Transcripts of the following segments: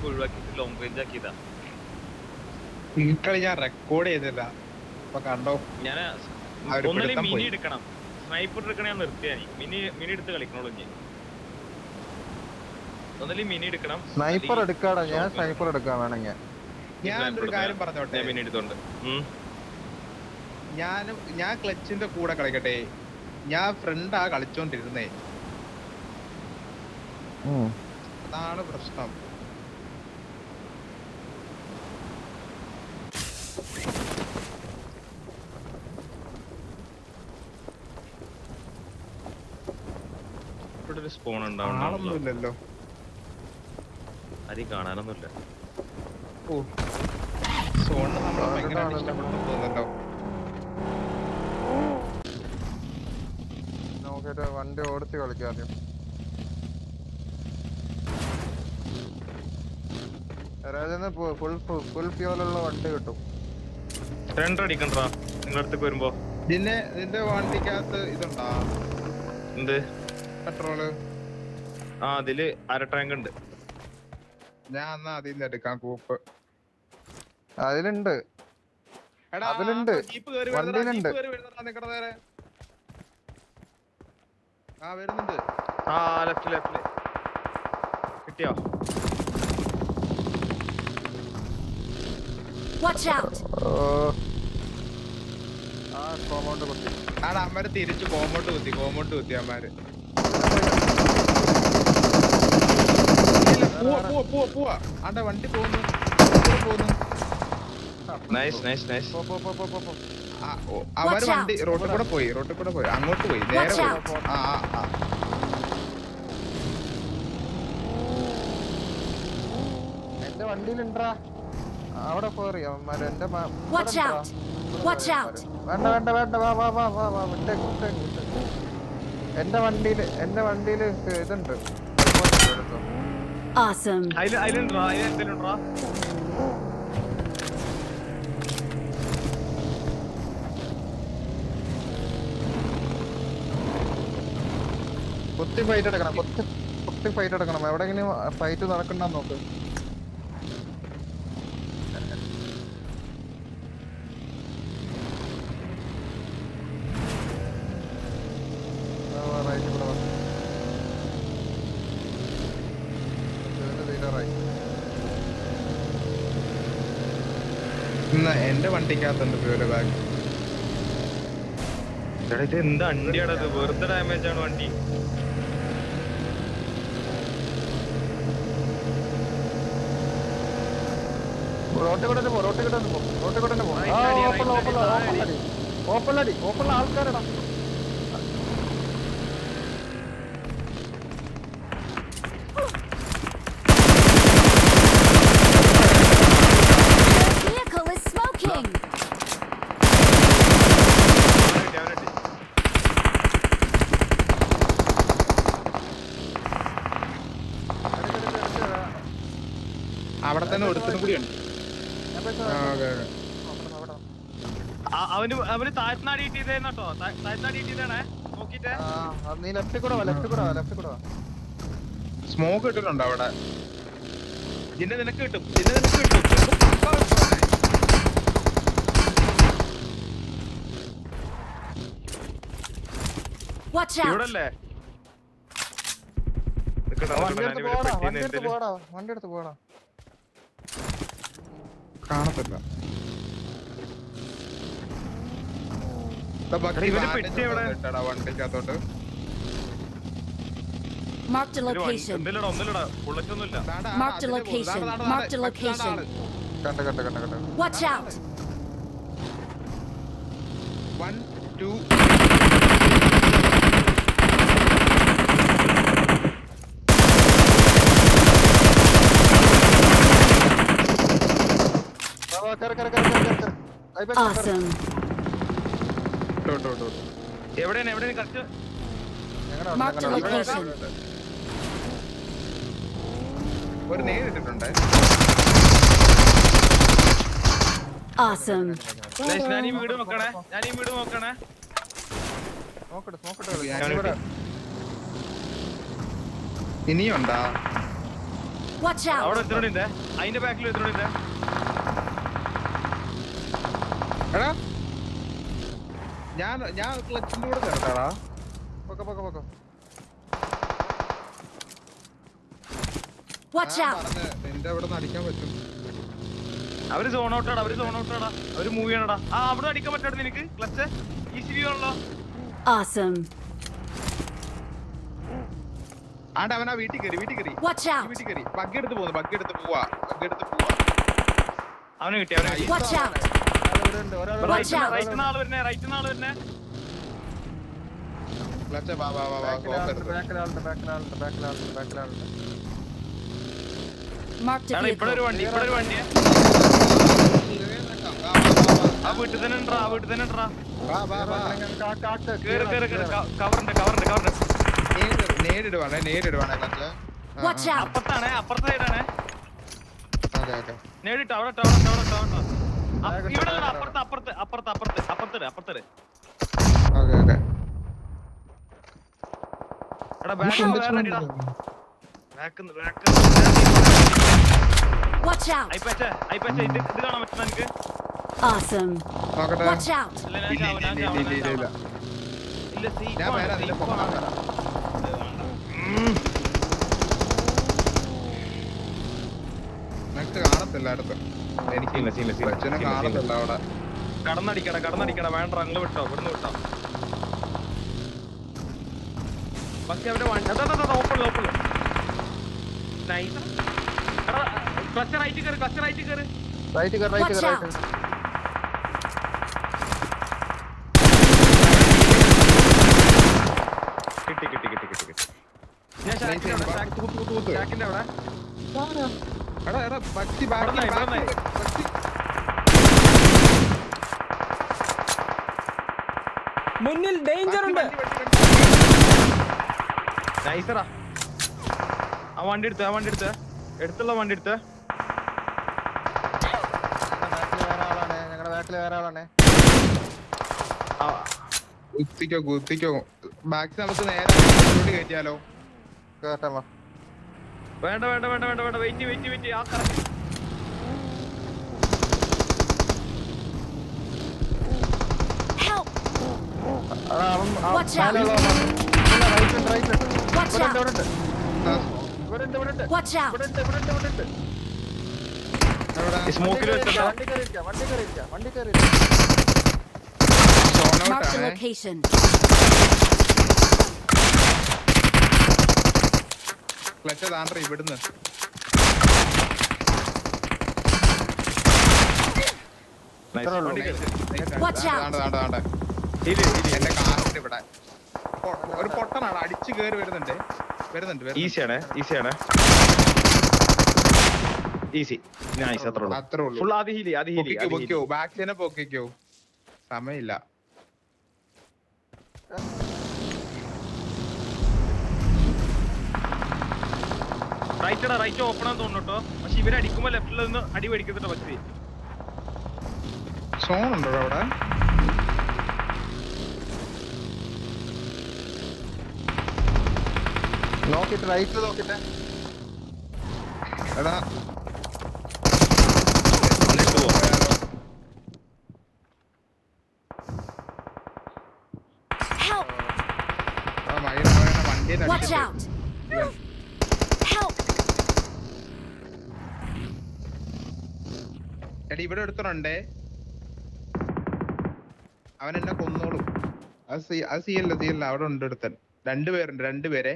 ഒഴിവാക്കിട്ട് long range ആക്കിയതാ. ഈ കളി ഞാൻ റെക്കോർഡ് ചെയ്തില്ല. അപ്പൊ കണ്ടോ ഞാൻ ഒന്നല്ലേ മിനി എടുക്കണം. സ്നൈപ്പർ എടുക്കണ ഞാൻ നിർത്തിയാനി. മിനി എടുത്ത് കളിക്കണോളൂ. ഒന്നല്ലേ മിനി എടുക്കണം. സ്നൈപ്പർ എടുക്കാടാ. ഞാൻ സ്നൈപ്പർ എടുക്കാൻ വേണമെങ്കിൽ. ഞാൻ ഒരു കാര്യം പറഞ്ഞോട്ടെ. മിനി എടുത്തോണ്ട് ഞാൻ ക്ലച്ചിന്റെ കൂടെ കളിക്കട്ടെ. ഞാൻ ഫ്രണ്ടാ കളിച്ചോണ്ടിരുന്നേ. അതാണ് പ്രശ്നം. ഇവിടെ ഒരു സ്പോൺ ഉണ്ടാവുന്നില്ലല്ലോ. ആരെയും കാണാനൊന്നുമില്ല. ഓ സോണ് നമ്മൾ ഭയങ്കര ഇഷ്ടപ്പെട്ടു തോന്നുന്നല്ലോ. നമുക്കൊരു വണ്ടി ഓടിച്ച് കളിക്കാം ആദ്യം. ഫുൾ ഫ്യൂലുള്ള വണ്ടി കിട്ടും. റെൻഡർ അടിക്കണ്ടാ നിങ്ങളുടെ അടുത്തേക്ക് വരുമ്പോ. ഇതിന്റെ വണ്ടിക്കകത്ത് ഇതുണ്ടാ എന്ത് പെട്രോള്? അതില് അര ടാങ്ക് ഉണ്ട്. ഞാൻ എന്നാ അതിൽ എടുക്കാം കൂപ്പ്. അതിലുണ്ട്. അതിലുണ്ട് വണ്ടിയിലുണ്ട്. വരുന്നുണ്ട്. ലെഫ്റ്റില് കിട്ടിയോ? അമ്മര് തിരിച്ചു കോമ്പൗണ്ട് കുത്തി അമ്മര്. പോവാ ആണ്ടെ വണ്ടി പോകുന്നു. അവര് വണ്ടി റോട്ടിൽ കൂടെ പോയി അങ്ങോട്ട് പോയി നേരെ പോയി. എന്റെ വണ്ടിയിലുണ്ടാ അവിടെ പോറി അവന്മാര്. എന്റെ വേണ്ട എന്റെ വണ്ടിയില് ഇതുണ്ട്. കുത്തി ഫൈറ്റ് എടുക്കണം. എവിടെങ്കിലും ഫൈറ്റ് നടക്കണ്ട നോക്ക്. എന്റെ വണ്ടിക്കകത്തുണ്ട് ഫ്യൂല് ബാഗ്. ഇത് എന്താ വണ്ടിയാണത്? വെറുതെ ഡാമേജ് ആണ് വണ്ടി. ഓപ്പണിൽ ആൾക്കാരടാ. അവിടെ തന്നെ ഒരുത്തനും കൂടിയുണ്ട്. അവന് താഴ്ത്താടിയിട്ടേന്നോ. താഴ്ത്താടിയിട്ടേണേ നോക്കിട്ടേ. നീ ലെഫ്റ്റ് കൂടെ വാ. സ്മോക്ക് ഇട്ടിട്ടുണ്ടോ അവിടെ? നിനക്ക് കിട്ടും. ഇവിടല്ലേ വണ്ടി എടുത്ത് പോടാ. കാണത്തില്ല. വണ്ടിക്കകത്തോട്ട് Marked a location. Marked a location. Watch out. 1 2 Awesome. എവിടെയാണ് കറക്റ്റ്? Marked a location. ഒരു നേരിട്ടിട്ടുണ്ട്. Awesome. ഞാൻ ഈ വീട് നോക്കണേ. ഇനിയുണ്ടാ? Watch out! അവിടെ എത്രയുണ്ട് അതിന്റെ ബാക്കിൽ എത്രയുണ്ട് എടാ ഞാൻ ക്ലച്ചിന്റെ കൂടെ ചേർത്താടാ. പൊക്ക പൊക്ക പൊക്ക. Watch ഞാൻ out! പറഞ്ഞ് നിന്റെ അവിടെ നിന്ന് അടിക്കാൻ പറ്റും. അവര് സോൺ ഔട്ടാടാ അവര് മൂവ് ചെയ്യണടാ. അവിടെ അടിക്കാൻ പറ്റാ നിനക്ക് ക്ലച്ച് ഈസി വ്യൂ ആണല്ലോ. Awesome! ആണ്ട് അവനാ വീട്ടിൽ കയറി Watch out! വീട്ടിൽ കയറി ബഗ്ഗി എടുത്ത് പോവാ. അവനെ കിട്ടി Watch out! ഇവിടെ ഉണ്ട് ഒരാൾ. Watch out! റൈറ്റ് നാള് വരുന്നേ ക്ലച്ച് വാ ബാക്കിലാളുണ്ട് എടുത്ത്. ബാക്കിലാളുണ്ട്. Marked a എടാ ഇവിടെ ഒരു vehicle. വണ്ടി ആ വീട്ടിൽ തന്നെ ഉണ്ടാ കവറുണ്ട് നേരിടുവാണേ ക്ലച്ച്. Watch out! അപ്പുറത്തെ സൈഡാണേ ഓക്കെ നേരിട്ടോ അവിടെ ഇവിടെ അപ്പുറത്ത് എടാ Watch out! അയപ്പച്ച ഇത് കാണാൻ പറ്റുന്ന എനിക്ക് Awesome! നോക്കട്ടെ. Watch out! ഇല്ല ഞാൻ വരാം, നിന്റെ പൊക്കാൻ വരാം. നിനക്ക് കാണത്തില്ല അടുത്ത്. എനിക്ക് ക്ലച്ചിനെ കാണത്തില്ല അവിടെ. കടന്നടിക്കട വേണ്ട അങ്ങ് വിട്ടോ ഇവിടുന്ന് വിട്ടോ പക്ഷെ അവന്റെ ഓപ്പൺ ക്ലച്ച് റൈറ്റ് കയറി Watch out! കിട്ടി ഞാൻ തൂത്ത്. ഷാക്കിന്റെ അവിടെ എടാ ബഗ്ഗി ബാക്കി ഇവിടുന്നായി. മുന്നിൽ ഡേഞ്ചർ ഉണ്ട്. നൈസറാ ആ വണ്ടി എടുത്ത എടുത്തുള്ള വണ്ടി എടുത്ത ഞങ്ങളുടെ ബാക്കിൽ വേറെ ആളാണ്. കുത്തിക്കോ ബാക്കി നമുക്ക് നേരെ കയറ്റിയാലോ? കേട്ടാ വേണ്ട വെയിറ്റ് ആ കറക്റ്റ് Help! അവൻ Watch out! Watch out! Watch out! സ്മോക്കിൽ വെച്ചിട്ടുണ്ടോ വണ്ടി കയറി. Marked a location. ക്ലച്ച് താണ്ട ഇവിടുന്ന്. Watch out! താണ്ട എന്റെ കാറിന്റെ ഇവിടെ ഒരു പൊട്ടനാണ് അടിച്ചു കയറി വരുന്നുണ്ട്. ഈസിയാണ് ഈസി നൈസ് അത്രേ ഉള്ളൂ. ഫുൾ ആദ്യ ഹീലി പൊക്കിക്കോ ബാക്കിനെ പൊക്കിക്കോ. സമയമില്ല. റൈറ്റ് ഓപ്പൺ ആണെന്ന് തോന്നുന്നു കേട്ടോ പക്ഷെ ഇവരെ അടിക്കുമ്പോ ലെഫ്റ്റിൽ നിന്ന് അടി മേടിക്കുന്നുണ്ട് പക്ഷേ സോൺ ഉണ്ടോ അവിടെ? നോക്കിട്ട് റൈറ്റ് നോക്കിട്ടെ. എടാ Help! വണ്ടി Watch out! Help! എടാ ഇവിടെ എടുത്തോണ്ടേ അവൻ എന്നെ കൊന്നോളും. അത് സീയല്ല അവിടെ ഉണ്ട് എടുത്തൻ. രണ്ടുപേരെ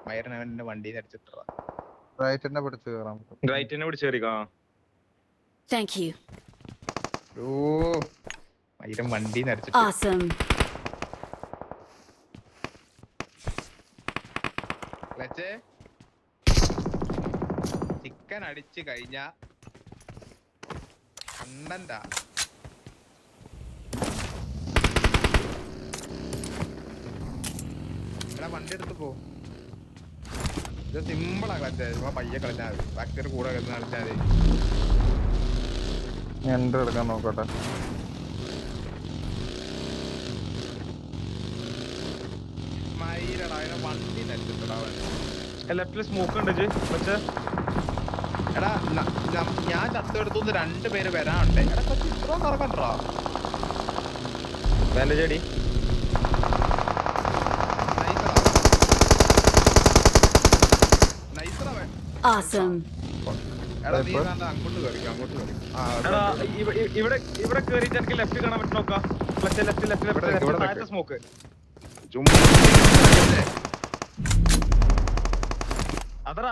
മയരൻ അവൻ എന്റെ വണ്ടിയിൽ അടിച്ചിട്ടാ. റൈറ്റിനെ പിടിച്ച് കയറാം. റൈറ്റിനെ പിടിച്ചേറിക്കാം. Thank you. ഓ മയരൻ വണ്ടിയിൽ അടിച്ചിട്ട്. Awesome! ചിക്കൻ അടിച്ചു കഴിഞ്ഞ കണ്ടന്റാ. എടാ വണ്ടി എടുത്ത് പോ. ഇത് സിമ്പിളാ കളിച്ചാൽ പയ്യെ കളിച്ചാൽ മതി. ബാക്കി കൂടെ കളിച്ചാൽ മതി. എൻട്രി എടുക്കാൻ നോക്കട്ടെ. മയിലടാ അതിനെ വണ്ടി നടിച്ചിട്ടടാ അവൻ. ലെഫ്റ്റില് സ്മോക്ക് ഉണ്ട് ജി പക്ഷേ എടാ ഞാൻ ചത്തെടുത്തുനിന്ന് 2 പേര് വരാനുണ്ട്. എടാ കൊച്ചു ഇത്ര നടക്കണ്ടാ. ബാൻഡേജ് അടി. Awesome. എടാ നീ വേണ്ട അങ്ങോട്ട് കയറിക്കോ, അങ്ങോട്ട് കയറിക്കോ. എടാ ഇവിടെ കേറിയിട്ട് എനിക്ക് ലെഫ്റ്റ് കാണാൻ പറ്റും നോക്കാം. ലെഫ്റ്റ് താഴത്തെ സ്മോക്ക്.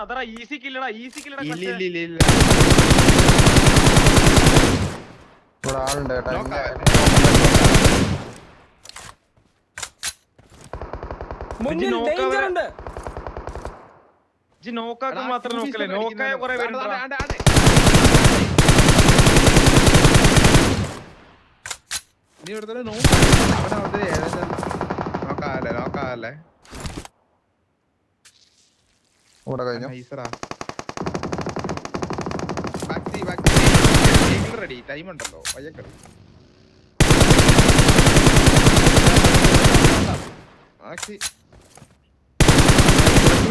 അതറാ ഈസി കില്ലടാ ഇല്ല ഇല്ല ഇല്ല ഇല്ല. ഇവിടെ ആളുണ്ട് കേട്ടോ. മുന്നിൽ ഡേഞ്ചർ ഉണ്ട്. ജി നോക്കാക്ക് മാത്രം നോക്കല്ലേ, നോക്കായ കുറെ പേരുണ്ട്. നീ എടുത്തത് നോക്കാല്ലേ ഇവിടെ കഴിഞ്ഞു. റെഡി ടൈം ഉണ്ടല്ലോ പയ്യക്കറി.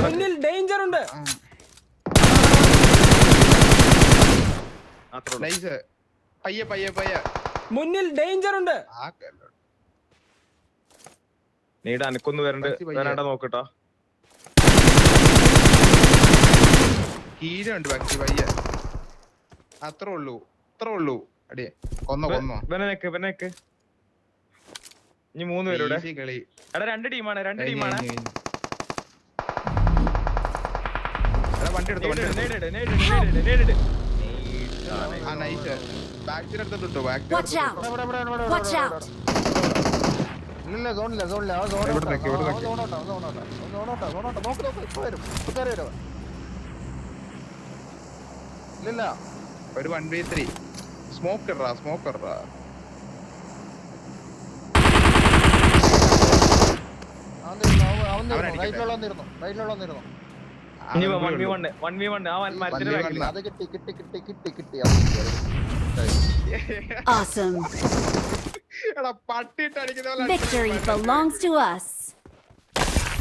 മുന്നിൽ ഡേഞ്ചർ ഉണ്ട്. നൈസ്. പയ്യെ മുന്നിൽ ഡേഞ്ചർ ഉണ്ട്. നീടെ അനക്കൊന്ന് വരണ്ട നോക്കട്ടാ. ഹീലുണ്ട് ബാക്കി പയ്യ. അത്രേ ഉള്ളൂ അടിയെ. കൊന്നോ ഇവനെക്ക് ഇനി 3 പേരുടെ കളി. എടാ 2 ടീമാണ്. വണ്ടി എടുത്തു. നേടിട്. ആ നൈസ്. ബാക്കിൽ എടുത്തിട്ടോ. Watch out. Watch out. ഇല്ല സോണില്ല. ഇല്ല ഒരു 1v3 സ്മോക്ക് ഇടാ. റൈറ്റിലുള്ള വന്നിരുന്നു. ഇനി 1v1 ആ മരത്തിന്റെ ബാക്കിൽ. അത് കിട്ടി. Awesome. എടാ പട്ടിട്ട് അടിക്കുന്ന Victory belongs to us.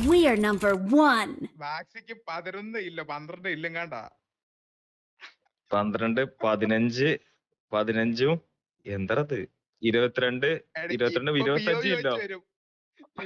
We are number 1. വാക്സിക്ക് 11 ഇല്ല 12 ഇല്ലെങ്കാണ്ടാ. 12 15 15ഉം എന്തത് 22 25 ഇല്ല.